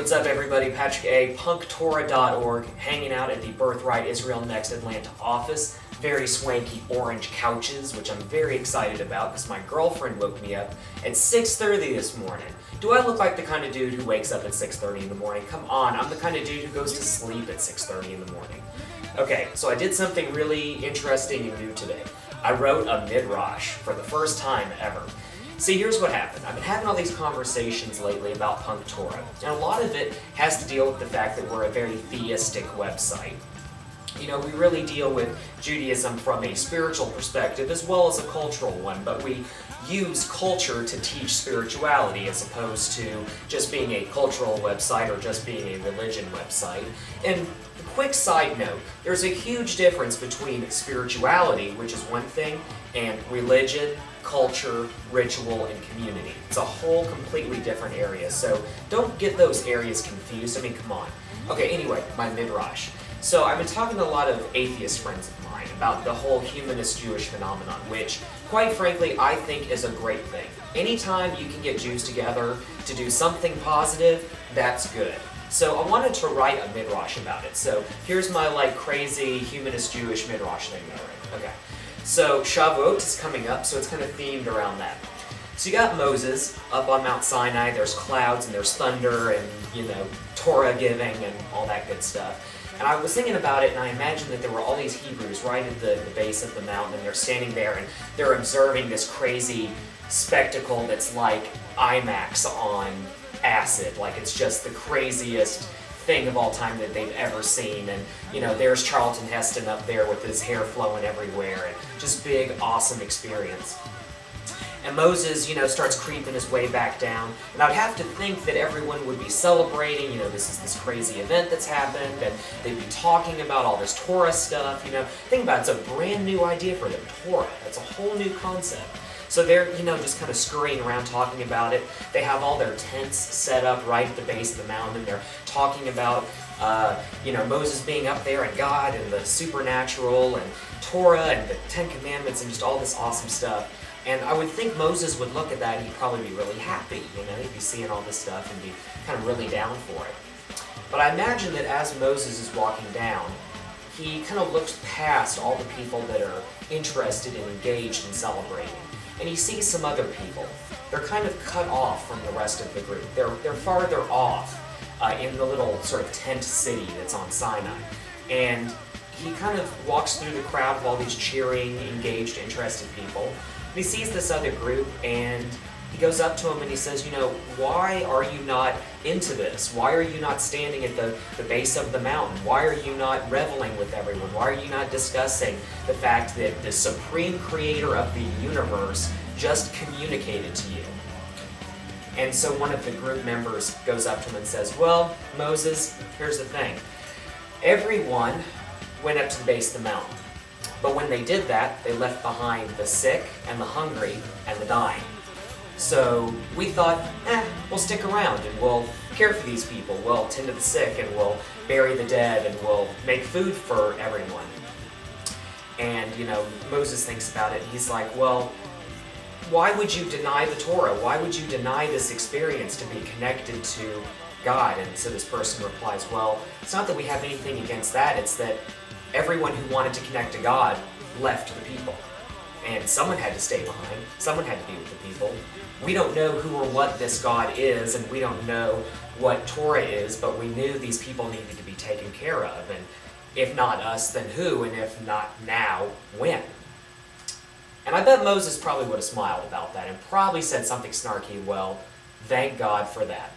what's up everybody? Patrick A, PunkTorah.org, hanging out at the Birthright Israel Next Atlanta office. Very swanky orange couches, which I'm very excited about because my girlfriend woke me up at 6:30 this morning. Do I look like the kind of dude who wakes up at 6:30 in the morning? Come on, I'm the kind of dude who goes to sleep at 6:30 in the morning. Okay, so I did something really interesting and new today. I wrote a midrash for the first time ever. See, here's what happened. I've been having all these conversations lately about PunkTorah, and a lot of it has to deal with the fact that we're a very theistic website. You know, we really deal with Judaism from a spiritual perspective as well as a cultural one, but we use culture to teach spirituality as opposed to just being a cultural website or just being a religion website. And a quick side note, there's a huge difference between spirituality, which is one thing, and religion, culture, ritual, and community. It's a whole completely different area, so don't get those areas confused. I mean, come on. Okay, anyway, my midrash. So I've been talking to a lot of atheist friends of mine about the whole humanist Jewish phenomenon, which, quite frankly, I think is a great thing. Anytime you can get Jews together to do something positive, that's good. So I wanted to write a midrash about it. So here's my crazy humanist Jewish midrash thing that I wrote. Okay. So Shavuot is coming up, so it's kind of themed around that. So you got Moses up on Mount Sinai, there's clouds and there's thunder and, you know, Torah giving and all that good stuff. And I was thinking about it, and I imagined that there were all these Hebrews right at the base of the mountain, and they're standing there, and they're observing this crazy spectacle that's like IMAX on acid. Like, it's just the craziest thing of all time that they've ever seen. And, you know, there's Charlton Heston up there with his hair flowing everywhere, and just big, awesome experience. And Moses, you know, starts creeping his way back down, and I'd have to think that everyone would be celebrating, you know, this is this crazy event that's happened, and they'd be talking about all this Torah stuff, you know. Think about it, it's a brand new idea for them, Torah. That's a whole new concept. So they're, you know, just kind of scurrying around talking about it. They have all their tents set up right at the base of the mountain, and they're talking about, you know, Moses being up there, and God, and the supernatural, and Torah, and the Ten Commandments, and just all this awesome stuff. And I would think Moses would look at that and he'd probably be really happy, you know, he'd be seeing all this stuff and be kind of really down for it. But I imagine that as Moses is walking down, he kind of looks past all the people that are interested and engaged in celebrating, and he sees some other people. They're kind of cut off from the rest of the group. They're farther off in the little sort of tent city that's on Sinai. And he kind of walks through the crowd of all these cheering, engaged, interested people. He sees this other group, and he goes up to him and he says, you know, why are you not into this? Why are you not standing at the base of the mountain? Why are you not reveling with everyone? Why are you not discussing the fact that the supreme creator of the universe just communicated to you? And so one of the group members goes up to him and says, well, Moses, here's the thing. Everyone went up to the base of the mountain. But when they did that, they left behind the sick and the hungry and the dying. So we thought, we'll stick around and we'll care for these people. We'll tend to the sick and we'll bury the dead and we'll make food for everyone. And, you know, Moses thinks about it and he's like, well, why would you deny the Torah? Why would you deny this experience to be connected to God? And so this person replies, well, it's not that we have anything against that, it's that everyone who wanted to connect to God left the people. And someone had to stay behind. Someone had to be with the people. We don't know who or what this God is, and we don't know what Torah is, but we knew these people needed to be taken care of. And if not us, then who? And if not now, when? And I bet Moses probably would have smiled about that and probably said something snarky, well, thank God for that.